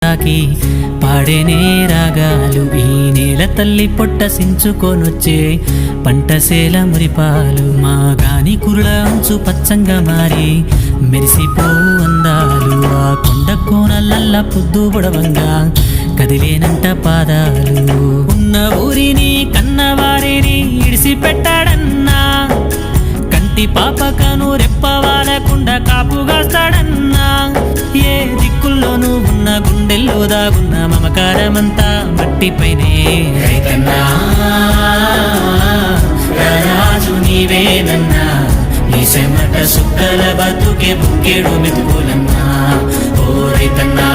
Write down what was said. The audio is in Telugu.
తాకి పాడేనే రాగాలు. ఈ నేల తల్లి పొట్ట సించుకొనొచ్చే పంటసేల మురిపాలు. మా గాని కురుల అంచు పచ్చంగా మారి మెరిసిపోవు అందాలు. ఆ కొండ కోనలల్ల పొద్దు బుడవంగా కదిలేనంట పాదాలు. ఉన్న ఊరిని కన్నవారిని ఇడిసి పెట్టాడన్నా, కంటి పాపకను రెప్పవాలకుండా కాపుగాస్తాడన్నా. ఏ దిక్కుల్లోనూ ఉన్న గుండెల్లో దాగున్న మమకారమంతా మట్టిపైనే. రైతన్నా రాజు నీవేనన్నా, నీ చెమట సుక్కల బతుకే బుక్కేడు మెతుకులన్నా. ఓ రైతన్నా